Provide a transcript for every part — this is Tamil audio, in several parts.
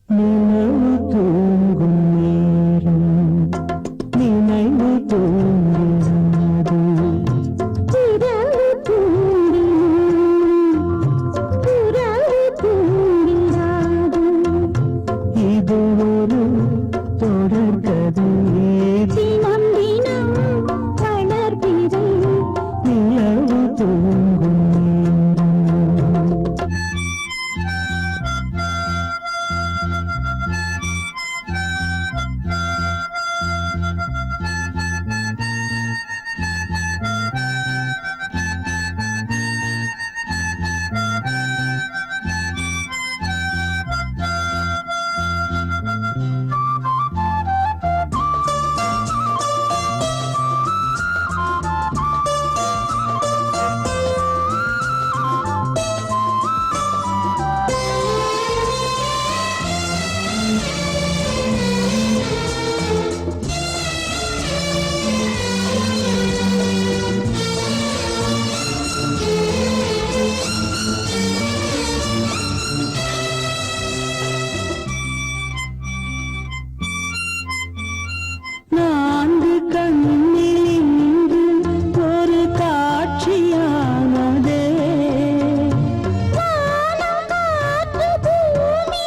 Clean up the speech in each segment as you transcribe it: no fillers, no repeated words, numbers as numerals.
நினைவு தூங்கும் நேரம் நினைவு தூங்கிறது இரவு தூங்கி உறவு தூங்கிறாது இது ஒரு தொடர்கதை தினம் தினம் வளர்பிறை நிலவு தூங்கும் நேரம் நான்கு கண்ணில் இன்று ஒரு காட்சியானதே வானம் காற்று பூமி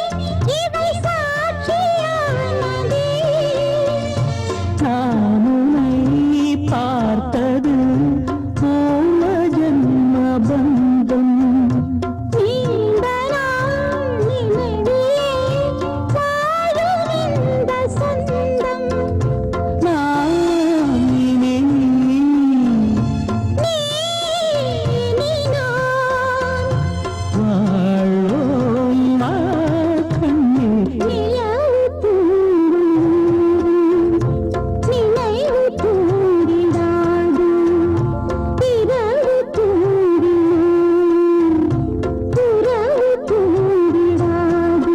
இவை சாட்சியானதே நான் உன்னை பார்த்தது பூர்வ ஜன்ம பந்தம் நீண்ட நாள் நினைவிலே வாழும் இந்த சொந்தம் நான் இனி நீ நான் வாழ்வோம் கண்ணீர் நிலவு தூங்கும் நினைவு தூங்கிடாது இரவு தூங்கிடும் உறவு தூங்கிடாது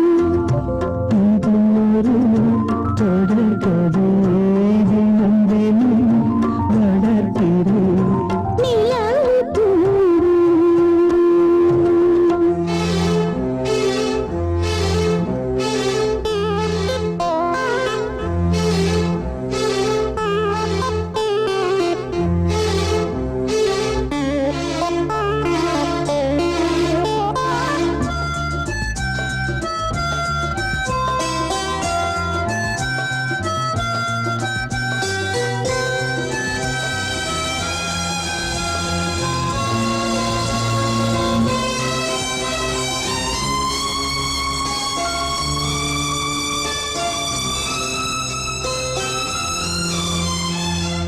இது ஒரு தொடர்கதை தினம் தினம் வளர்க்கிறேன் நிலவு தூங்கும்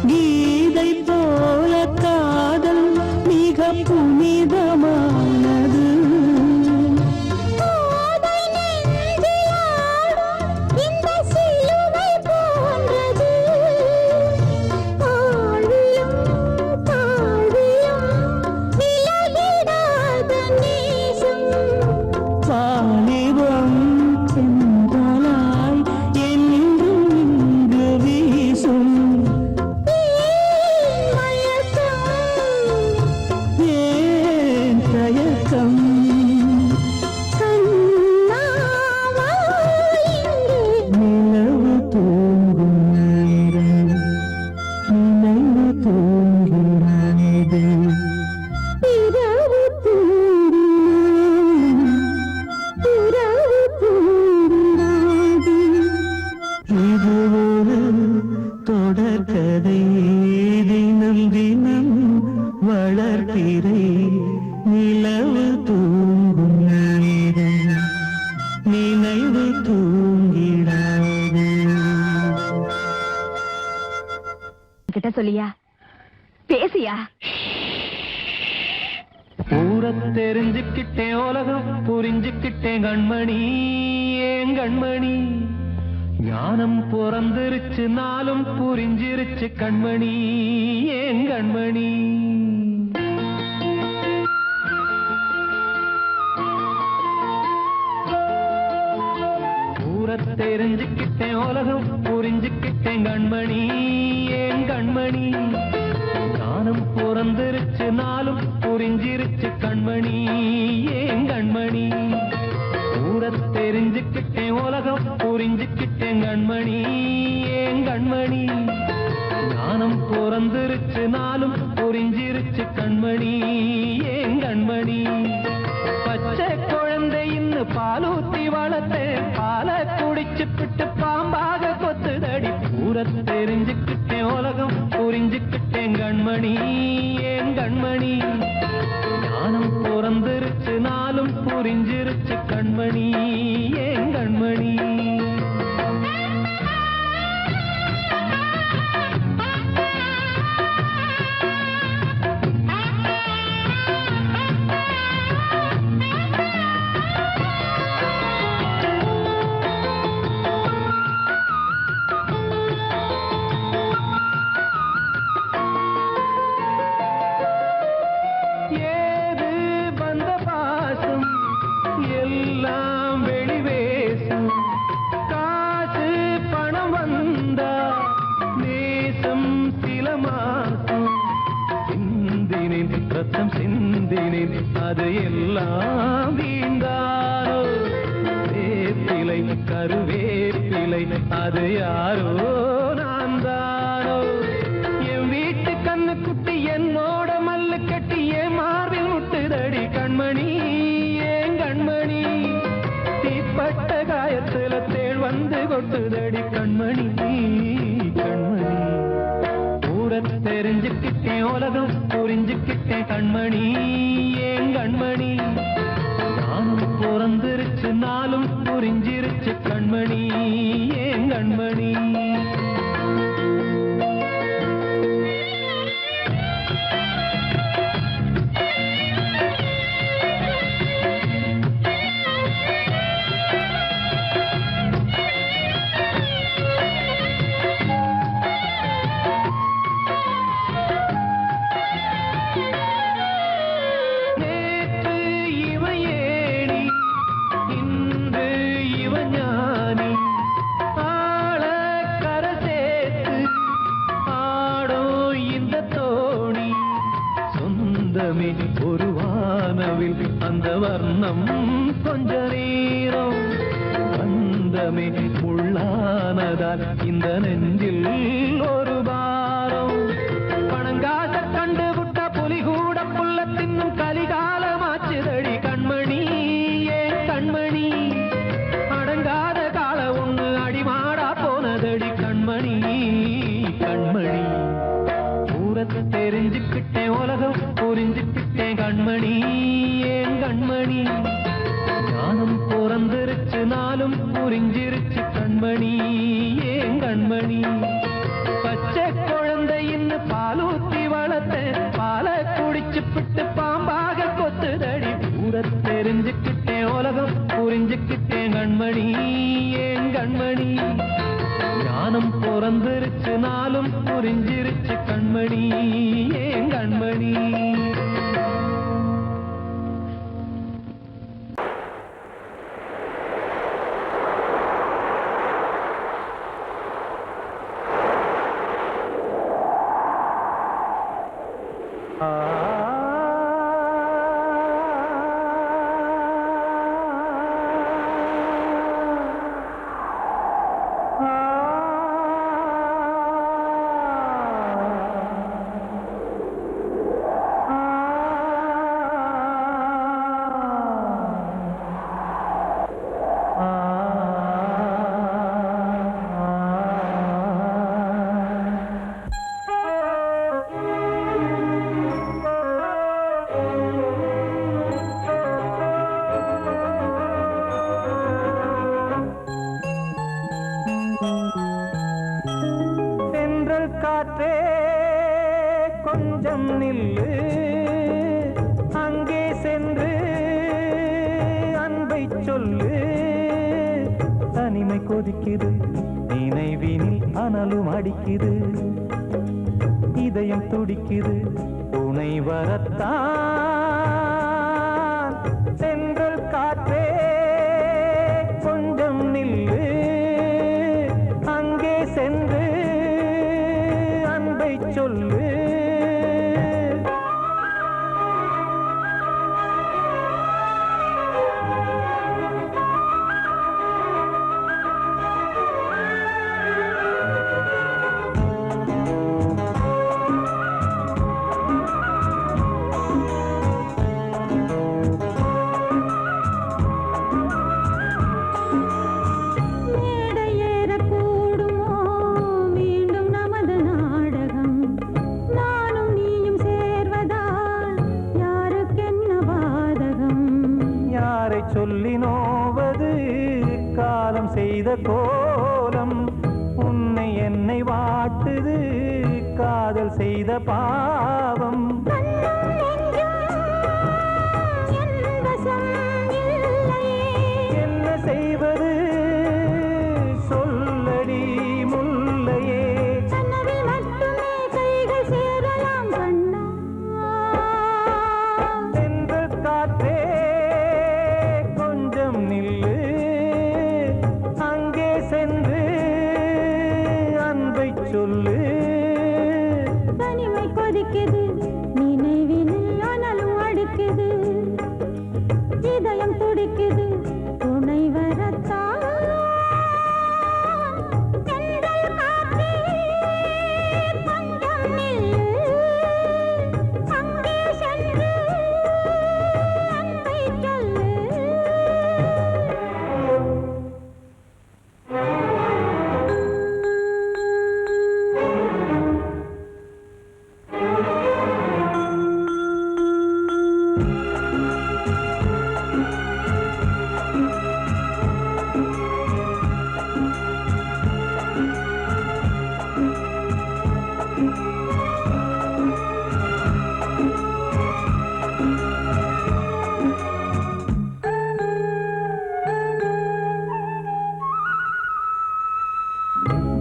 கீதை போல காதல் மிக புனிதமானது கோதை நெஞ்சில் ஆடும் இந்த சிலுவை போன்றது ஆழியும் தாழ்வியும் விலகிடாத நேசம் வாலிபம் சென்றலாய் என்றும் இங்கு வீசும் ஏன் தயக்கம் நிலவு தூங்கும் நேரம் நினைவு தூங்கிறாது இது ஒரு தொடர்கதை தினம் தினம் வளர்ப்பிறை நிலவு தூங்கும் நேரம் நினைவு தூங்கிடாது கிட்ட சொல்லியா பேசியா ஊரை தெரிஞ்சுக்கிட்டேன் உலகம் புரிஞ்சுக்கிட்டேன் கண்மணி ஏன் கண்மணி ஞானம் பிறந்திருச்சு நாளும் புரிஞ்சிருச்சு கண்மணி ஏன் கண்மணி ஊரை தெரிஞ்சுக்கிட்டேன் உலகம் புரிஞ்சுக்கிட்டேன் கண்மணி ஏன் கண்மணி ஞானம் பிறந்திருச்சு நாளும் புரிஞ்சிருச்சு கண்மணி ஏன் கண்மணி ஊரை தெரிஞ்சுக்கிட்டேன் உலகம் புரிஞ்சுக்கிட்டேன் கண்மணி ஏன் கண்மணி ஞானம் பிறந்திருச்சு நாளும் புரிஞ்சிருச்சு கண்மணி ஏன் கண்மணி பச்சை குழந்தை இன்னும் பாலூத்தி வளர்த்தேன் பாலை குடிச்சு பிட்டு பாம்பாக கொத்துதடி பூர தெரிஞ்சுக்கிட்டேன் உலகம் புரிஞ்சுக்கிட்டேன் கண்மணி ஏன் கண்மணி ஞானம் பிறந்திருச்சு நாளும் புரிஞ்சிருச்சு கண்மணி ஏன் கண்மணி அது எல்லாம் வீண்டாரோ வேப்பிலை கருவேப்பிலை அது யாரோ நான் தானோ என் வீட்டு கண்ணு குட்டி என்னோட மல்லு கட்டி என் மார்பில் முட்டுதடி கண்மணி ஏன் கண்மணி தீப்பட்ட காயத்துல தேள் வந்து கொட்டுதடி கண்மணி கண்மணி தெரிஞ்சுக்கிட்டேன் உலகம் புரிஞ்சுக்கிட்டேன் கண்மணி ஏன் கண்மணி நானும் பிறந்திருச்சு நாளும் புரிஞ்சிருச்சு கண்மணி ஏன் கண்மணி ஒரு வானவில் அந்த வர்ணம் கொஞ்ச நேரம் வந்தமே முள்ளானதால் இந்த நெஞ்சில் ஒரு பாரம் பணங்காச கண்டு விட்ட புலி கூட புல்ல தின்னும் கலிகாலமாச்சுதடி கண்மணி ஏன் கண்மணி அடங்காத கால ஒண்ணு அடிமாடா போனதடி கண்மணி கண்மணி பூரத்தை தெரிஞ்சுக்கிட்டேன் உலகம் புரிஞ்சுக்கிட்டேன் கண்மணி ஏன் கண்மணி ஞானம் பிறந்திருச்சு நாளும் புரிஞ்சிருச்சு கண்மணி ஏன் கண்மணி பச்சை குழந்தை இன்னும் பாலூத்தி வளர்த்தேன் பாலை குடிச்சு பிட்டு பாம்பாக கொத்துதடி பூர தெரிஞ்சுக்கிட்டேன் உலகம் புரிஞ்சுக்கிட்டேன் கண்மணி ஏன் கண்மணி ஞானம் பிறந்திருச்சு நாளும் புரிஞ்சிருச்சு கண்மணி ஏன் கண்மணி காற்றே கொஞ்சம் நில்லு அங்கே சென்று அன்பை சொல்லு தனிமை கொதிக்குது நினைவினில் அனலும் அடிக்குது இதயம் துடிக்குது துணை வரத்தான் சென்றல் காற்றே கொஞ்சம் நில்லு அங்கே சென்று அன்பை சொல்லு காலம் செய்த கோலம் உன்னை என்னை வாட்டுது காதல் செய்த பாவம் என்ன செய்வது சொல்லடி முல்லையே தென்றல் காற்றே கொஞ்சம் நில்லு அங்கே சென்று அன்பை சொல்லு தனிமை கொதிக்குது நினைவினில் அனலும் அடிக்குது இதயம் துடிக்குது துணை வரத்தான் தென்றல் காற்றே கொஞ்சம் நில்லு அங்கே சென்று அன்பை சொல்லு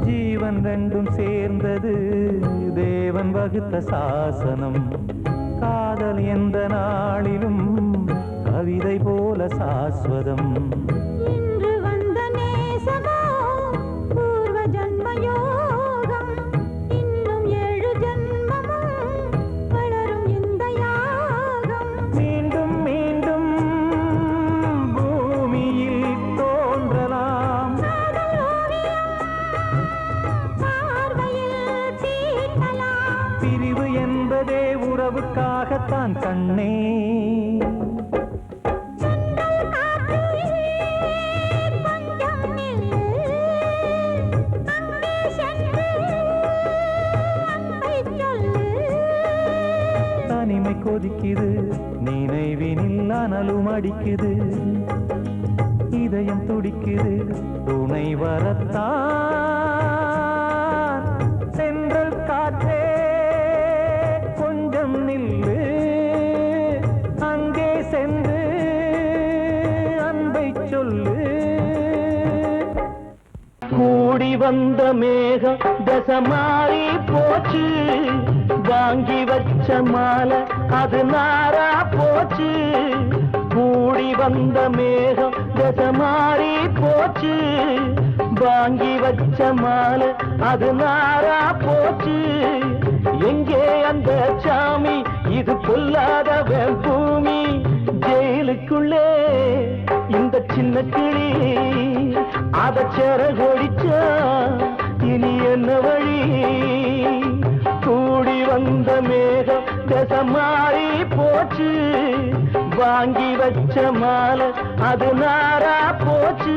ஜீவன் ரெண்டும் சேர்ந்தது தேவன் வகுத்த சாசனம் காதல் எந்த நாளிலும் கவிதை போல சாஸ்வதம் இன்று வந்த நேசமோ பூர்வ ஜன்ம யோகம் இன்னும் 7 ஜன்மமும் வளரும் இந்த யாகம் மீண்டும் மீண்டும் பூமியில் தோன்றலாம் காதல் ஓவியம் பார்வையில் தீட்டலாம் பிரிவு என்பதே உறவுக்காகத்தான் கண்ணே தென்றல் காற்றே கொஞ்சம் நில்லு அங்கே சென்று அன்பை சொல்லு தனிமை கொதிக்குது நினைவினில் அனலும் அடிக்குது இதயம் துடிக்குது துணை வரத்தான் தென்றல் காற்றே கொஞ்சம் நில்லு அங்கே சென்று அன்பை சொல்லு கூடி வந்த மேகம் தசை மாறி போச்சு வாங்கி வச்ச மாலை அது நாரா போச்சு கூடி வந்த மேகம் தசை மாறி போச்சு வாங்கி வச்ச மாலை அது நாரா போச்சு எங்கே அந்த சாமி இது பொல்லாதவன் பூமி ஜெயிலுக்குள்ளே இந்த சின்ன கிளி அத செரகொடிச்சா இனி என்ன வழி கூடி வந்த மேகம் தசை மாறி போச்சு வாங்கி வச்ச மாலை அது நாரா போச்சு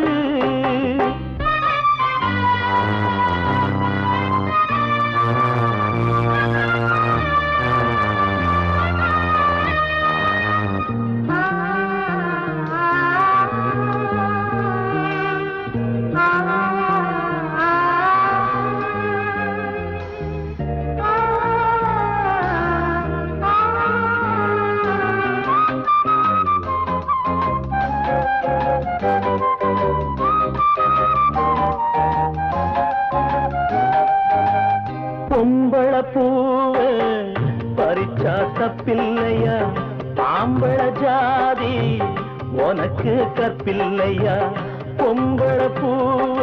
பொம்பள பூவ பறிச்சா தப்பில்லையா ஆம்பள ஜாதி உனக்கு கற்பில்லையா பொம்பள பூவ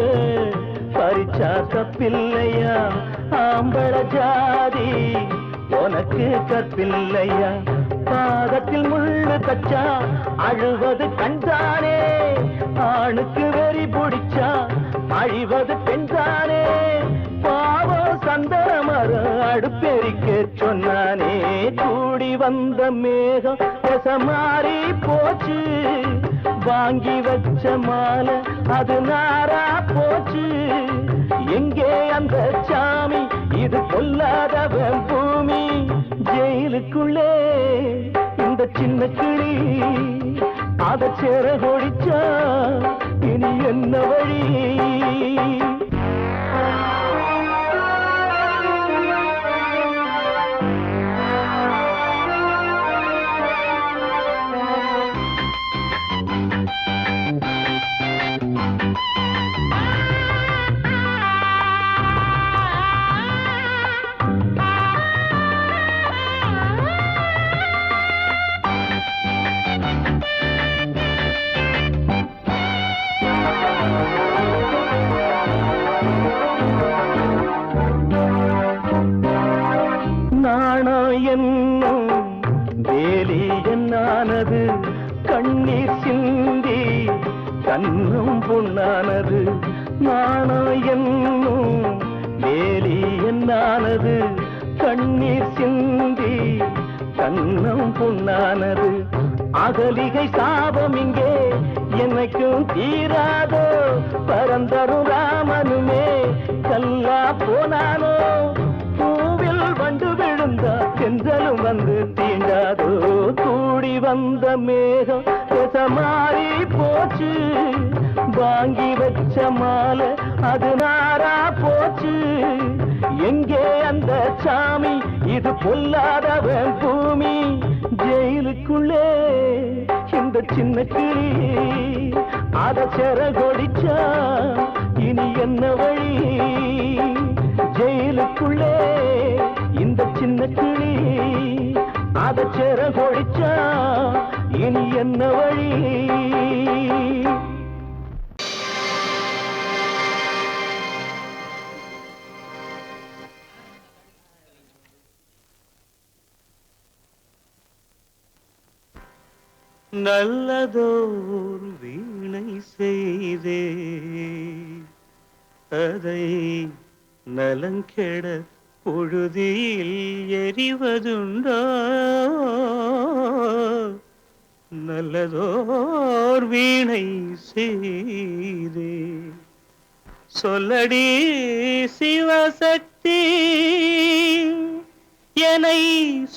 பறிச்சா தப்பில்லையா ஆம்பள ஜாதி உனக்கு கற்பில்லையா பாதத்தில் முள்ளு தச்சா அழுவது கண்தானே ஆணுக்கு வெறி பிடிச்சா அழிவது பெண்தானே பாவம் சந்தன மரம் அடுப்பெரிக்க சொன்னானே கூடி வந்த மேகம் தசை மாறி போச்சு வாங்கி வச்ச மாலை அது நாரா போச்சு எங்கே அந்த சாமி இது பொல்லாதவன் பூமி ஜெயிலுக்குள்ளே இந்த சின்ன கிளி அத செரகொடிச்சா இனி என்ன வழி? என்னும் வேலி என்னானது, கண்ணீர் சிந்தி கண்ணும் பொன்னானது. நாணம் என்னும் வேலி என்னானது, கண்ணீர் சிந்தி கண்ணும் பொன்னானது. அகலிகை சாபம் இங்கே என்னைக்கும் தீராதோ, பரந்தரும் ராமனுமே கல்லா போனானோ. பூவில் வண்டு விழுந்தா சென்றலும் வந்து தீண்டாதோ, கூடி வந்த மேகம் மாறி போச்சு. வாங்கி வச்ச மாலை அது நாரா போச்சு. எங்கே அந்த சாமி, இது பொல்லாதவன் பூமி. ஜெயிலுக்குள்ளே இந்த சின்ன கிளி அத செரகொடிச்சா இனி என்ன வழி? ஜெயிலுக்குள்ளே இந்த சின்ன கிளி அத செரகொடிச்சா இனி என்ன வழி? நல்லதோர் வீணை செய்தே அதை நலங்கெட பொழுதில் எறிவதுண்டோ. நல்லதோர் வீணை செய்தே சொல்லடி சிவசக்தி, என்னை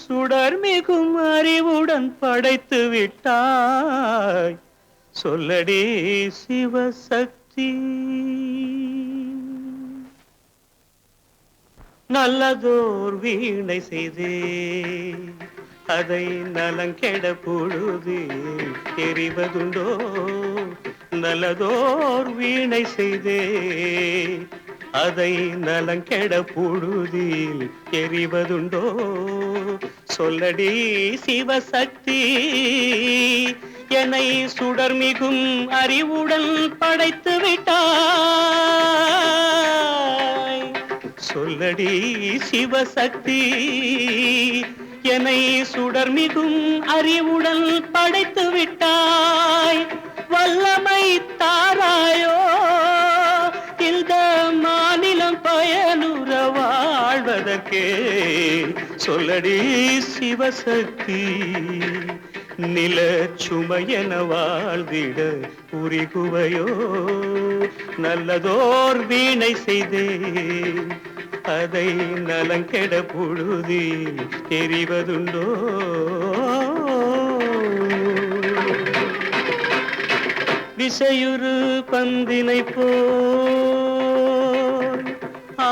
சுடர் மிகும் அறிவுடன் படைத்து விட்டாய். சொல்லடி சிவசக்தி. நல்லதோர் வீணை செய்தே அதை நலங்கெட பொழுது எறிவதுண்டோ. நல்லதோர் வீணை செய்தே அதை நலங்கெட பொழுதில் எறிவதுண்டோ. சொல்லடி சிவசக்தி, என்னை சுடர் மிகும் அறிவுடன் படைத்து விட்டாய். சொல்லடி சிவசக்தி, என்னை சுடர் மிகும் அறிவுடன் படைத்து விட்டாய். வல்லமை தாராயோ இந்த மாநிலம் பயனுற வாழ்வதற்கே. சொல்லடி சிவசக்தி, நில சுமையென வாழ்ந்திட உரிகுவையோ. நல்லதோர் வீணை செய்தே அதை நலங்கெட பொழுதில் எறிவதுண்டோ. விசையுறு பந்தினை போல் ஆ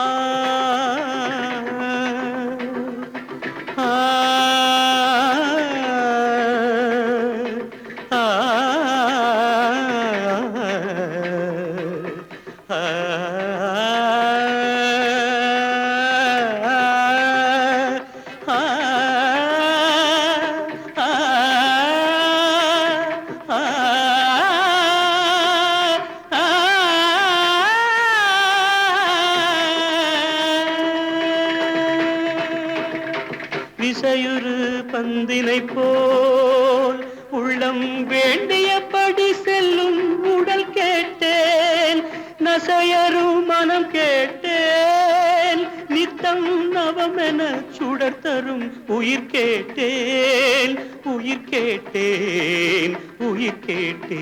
விசையுறு பந்தினை போல் உள்ளம் வேண்டியபடி செல்லும் உடல் கேட்டேன். நசையரும் மனம் கேட்டேன். நித்தம் நவமென சுடர் தரும் உயிர் கேட்டேன். உயிர் கேட்டேன், உயிர் கேட்டேன்.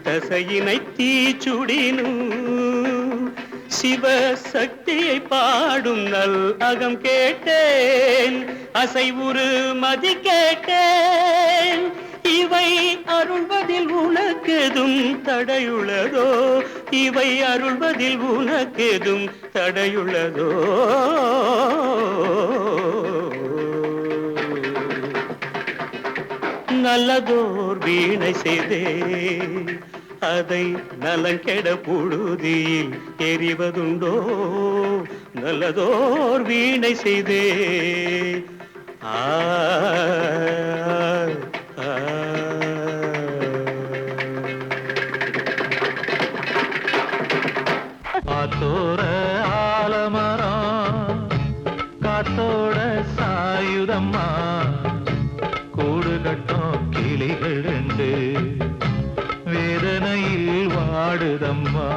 தசையினை தீச்சுடினும் சிவசக்தியை பாடும் நல் அகம் கேட்டேன். அசைவுறு மதி கேட்டேன். இவை இவை அருள்வதில் உனக்கெதும் தடையுள்ளதோ? இவை அருள்வதில் உனக்கெதும் தடையுள்ளதோ? நல்லதோர் வீணை செய்தே அதை நலங்கெட புழுதியில் எறிவதுண்டோ? நல்லதோர் வீணை செய்தே ஆ ஆ. ஆத்தோர ஆலமரம் காத்தோட சாயுதம்மா கூடு கட்டும் கிளிகள் ரெண்டு வேதனையில் வாடுதம்மா.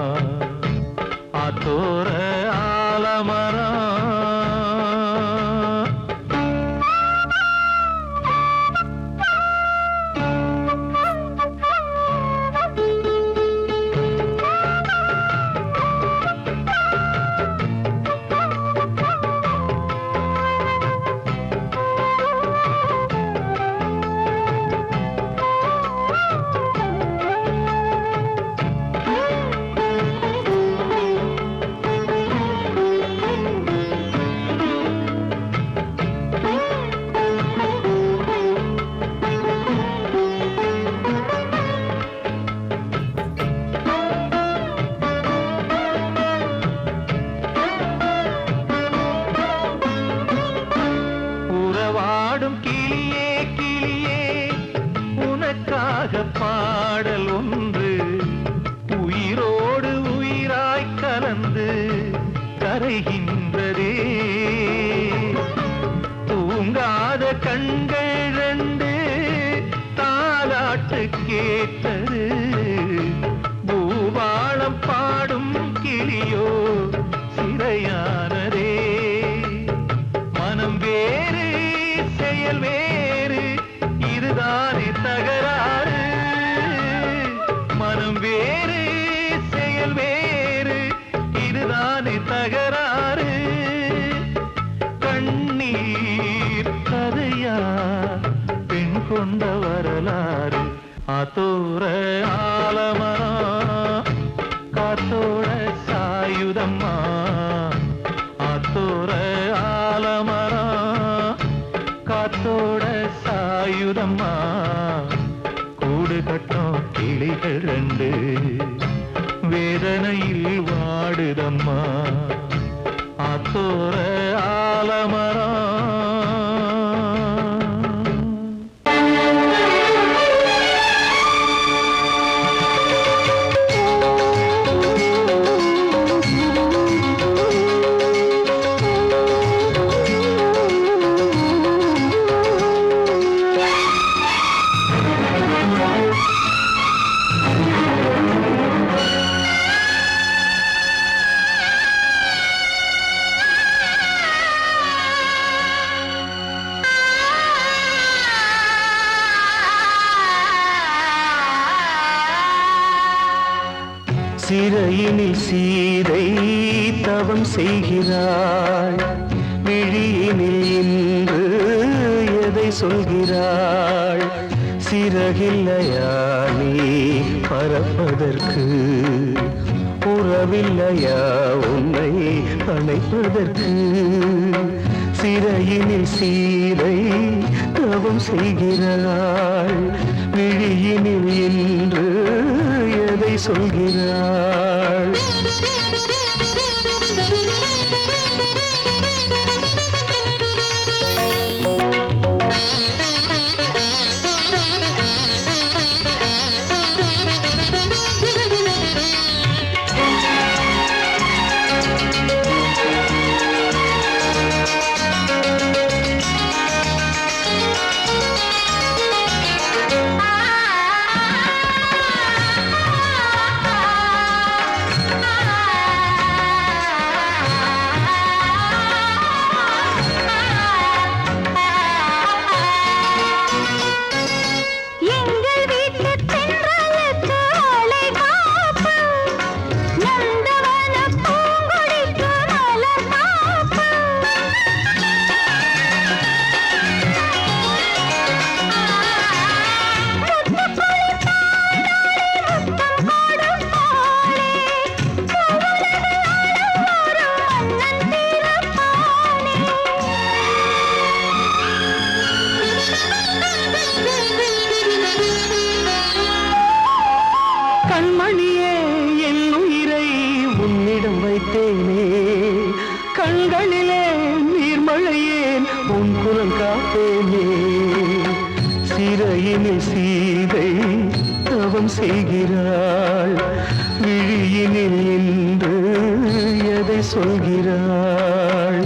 ஆத்தோர ஆலமரம் கிளியே கிளியே உனக்காக பாடல் ஒன்று உயிரோடு உயிராய் கலந்து கரைகின்றதே. தூங்காத கண்கள் ரெண்டு தாலாட்டு கேட்டது. பூபாளம் பாடும் கிளியோ சிறையானதே. மனம் வேறு செயல் வேறு இதுதானே தகராறு. மனம் வேறு செயல் வேறு இதுதானே தகராறு. கண்ணீர் கதையா பெண் கொண்ட வரலாறு. ஆத்தோர ஆலமரம் காத்தோட சாயுதம்மா. ஆத்தோர ஆலமரம் காத்தோட சாயுதம்மா கூடு கட்டும் கிளிகள் ரெண்டு வேதனையில் வாடுதம்மா. ஆத்தோர ஆலமரம் சிறையினில் சீதை தவம் செய்கிறாள். விழியினில் இன்று எதை சொல்கிறாள்? சிறகில்லையா நீ பறப்பதற்கு? உறவில்லையா உன்னை அணைப்பதற்கு? சிறையினில் சீதை தவம் செய்கிறாள். விழியினில் இன்று எதை சொல்கிறாள்? ஆ கண்மணியே என் உயிரை உன்னிடம் வைத்தேனே கண்களிலே நீர்மழையேன் உன் குரல் காப்பேனே சிறையினில் சீதை தவம் செய்கிறாள் விழியினில் என்று எதை சொல்கிறாள்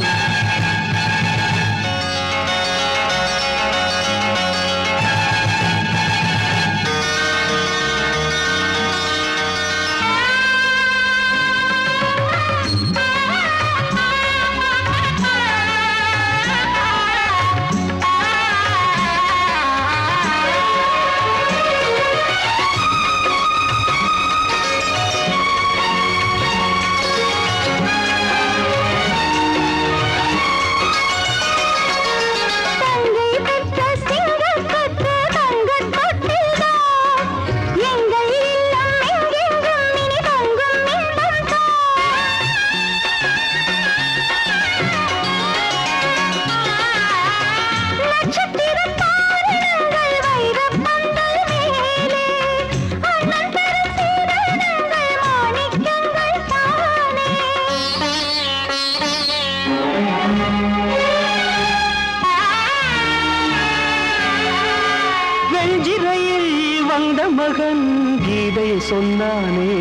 வந்த மகன் கீதை சொன்னானே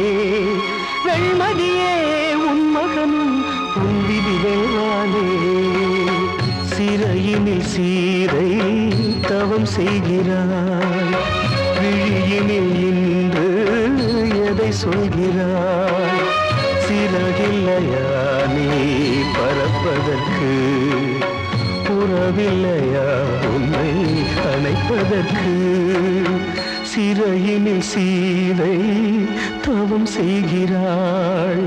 வெண்மதியே உன் மகனும் உன் விதி வேளானே சிறையினில் சீரை தவம் செய்கிறாய் விழியினில் இன்று எதை சொல்கிறாய் சிறகில்லையா நீ பறப்பதற்கு உறவில்லையா உன்னை அணைப்பதற்கு சிறையினில் சீதை தவம் செய்கிறாள்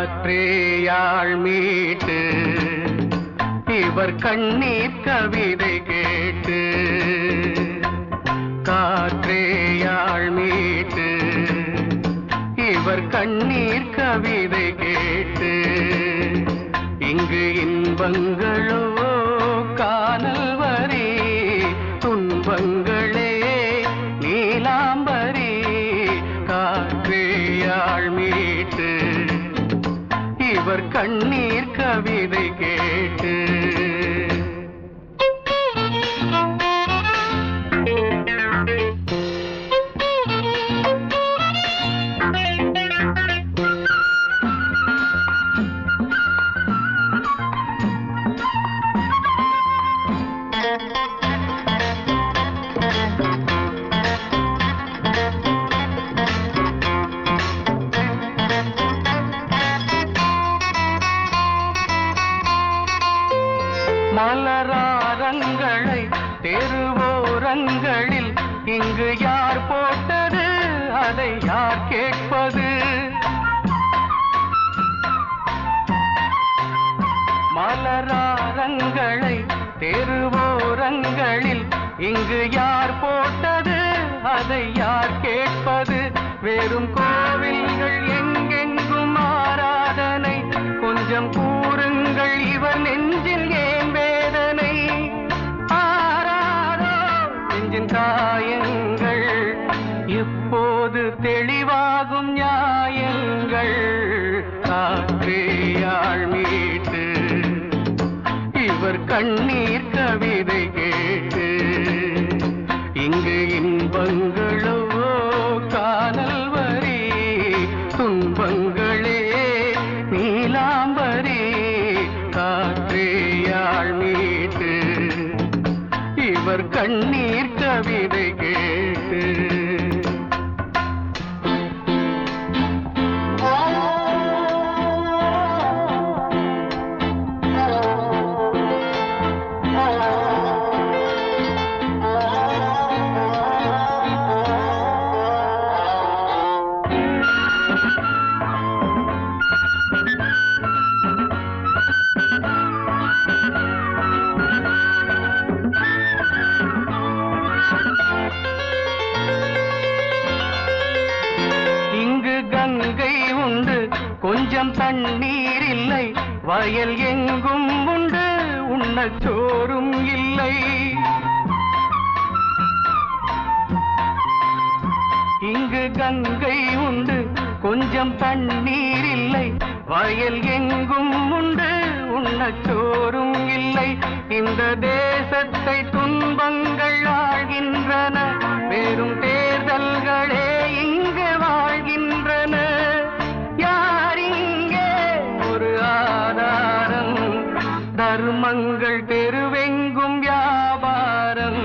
காற்றேயாள் மீட்டு இவர் கண்ணீர் கவிதை கேட்டு காற்றேயாள் மீட்டு இவர் கண்ணீர் கவிதை கேட்டு இங்கு இன்பங்களோ காணல் வரி துன்பங்களே நீலாம்பரி காற்றேயாள் மீட்டு இவர் கண்ணீர் கவிதை கேட்டு மலராரங்களை தெருவோரங்களில் இங்கு யார் போட்டது அதை யார் கேட்பது மலராரங்களை தெருவோரங்களில் இங்கு யார் போட்டது அதை யார் கேட்பது வெறும் கோவில்கள் எங்கெங்கும் ஆராதனை கொஞ்சம் கூறுங்கள் இவர் நெஞ்சில் ஏன் வேதனை ஆராரோ நெஞ்சின் காயங்கள் எப்போது தெளிவாகும் நியாயங்கள் காற்றேயாள் மீட்டு இவர் கண்ணீர் கவிதை கேட்டு இங்கு இன்பங்களோ காணல் வரி துன்பங்களே நீலாம்பரி காற்றேயாள் மீட்டு இவர் கண்ணீர் கவிதை கேட்டு கங்கை உண்டு கொஞ்சம் தண்ணீர் இல்லை வயல் எங்கும் உண்டு உண்ணச் சோறும் இல்லை இங்கு கங்கை உண்டு கொஞ்சம் தண்ணீர் இல்லை வயல் எங்கும் உண்டு உண்ணச் சோறும் இல்லை இந்த தேசத்தை துன்பங்கள் ஆழ்கின்றன வெறும் தேர்தல்களே இங்கு வாழ்கின்றன யார் இங்கே ஒரு ஆதாரம் தர்மங்கள் தெருவெங்கும் வியாபாரம்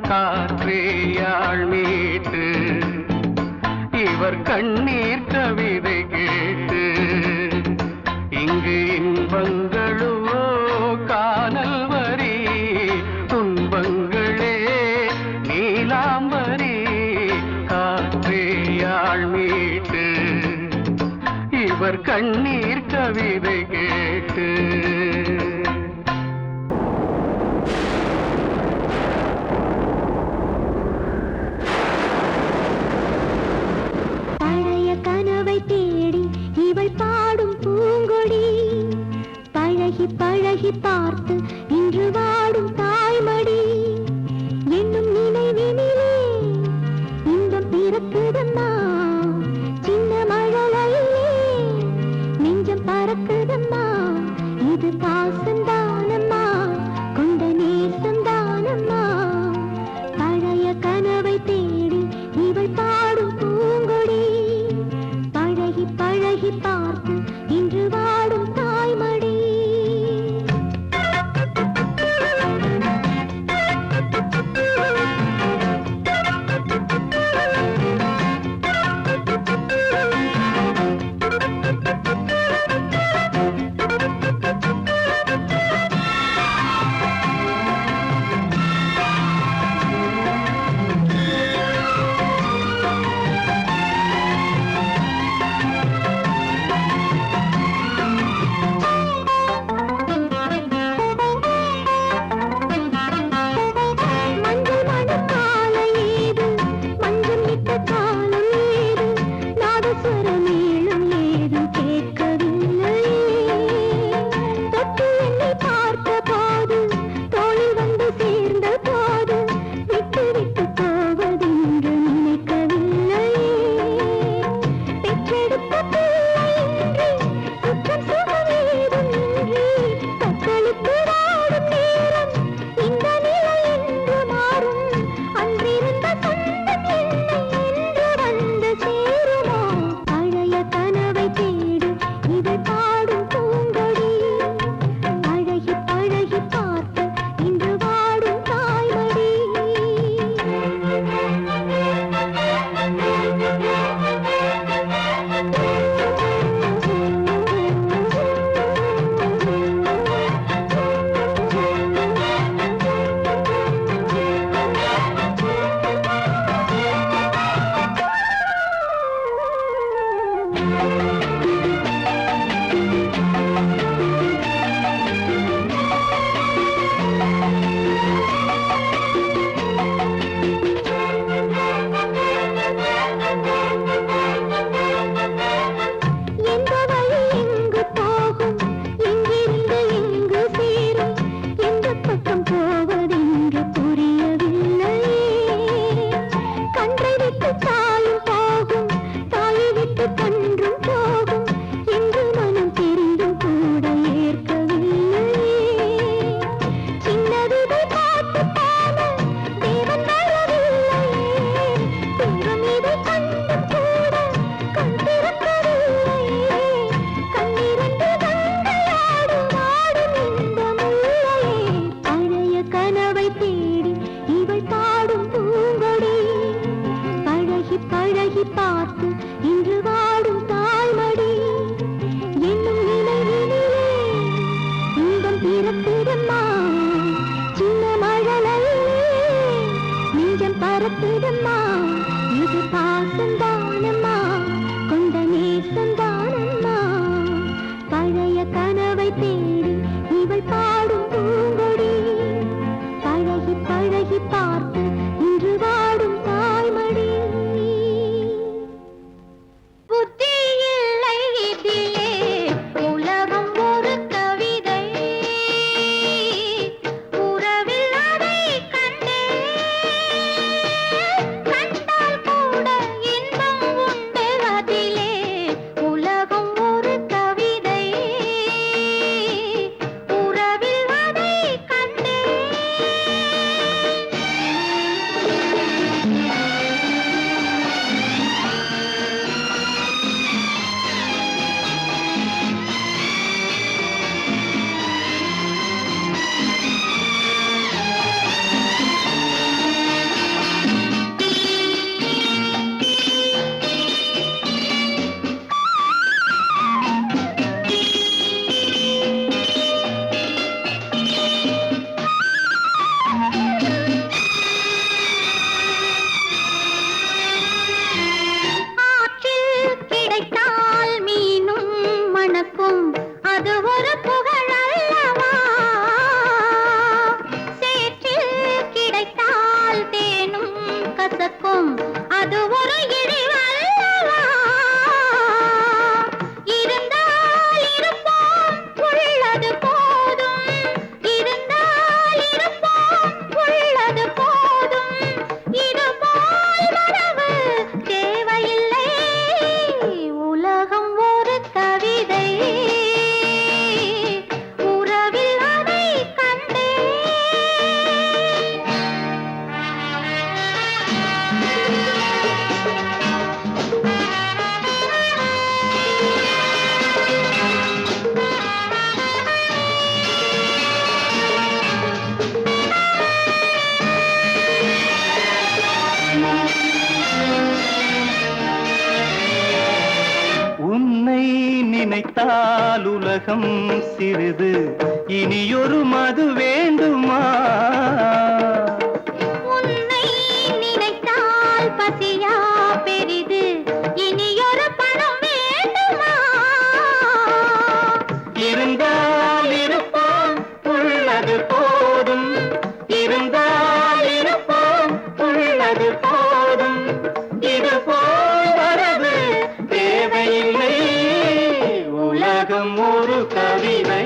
காற்றேயாழ் மீட்டு இவர் கண்ணீர் கவிதை கேட்டு இங்கு இன்பங்களோ காணல் வரி துன்பங்களே நீலாம்பரி காற்றேயாழ் மீட்டு இவர் கண்ணீர் கவிதை கேட்டு தேடி இவள் பாடும் பூங்கொடி பழகி பழகி பார்த்து இன்று வாடும் தாய்மடி என்னும் நினைவினிலே இன்பம் பிறக்குதம்மா சின்ன மழலையிலே நெஞ்சம் பறக்குதம்மா இது பாசந்தானம்மா கொண்ட நேசந்தானம்மா பழைய கனவை தேடி இவள் பாடும் பூங்கொடி பழகி பழகி பார்த்து இன்று வாடும் தாய்மடி பறக்குதம்மா இது பாசந்தானம்மா கொண்ட நேசந்தானம்மா பழைய கனவை தேடி இவள் பாடும் பூங்கொடி பழகி பழகி பார்த்து இன்று வாடும் தாய்மடி நினைத்தால் உலகம் சிறிது இனியொரு மது வேண்டுமா உன்னை நினைத்தால் பசியா பெரிது இனியொரு பணம் வேண்டுமா இருந்தால் இருப்போம் உள்ளது போதும் இருந்தால் இருப்போம் உள்ளது போதும் இது போல் வரவு தேவையில்லை உலகம் ஒரு கவிதை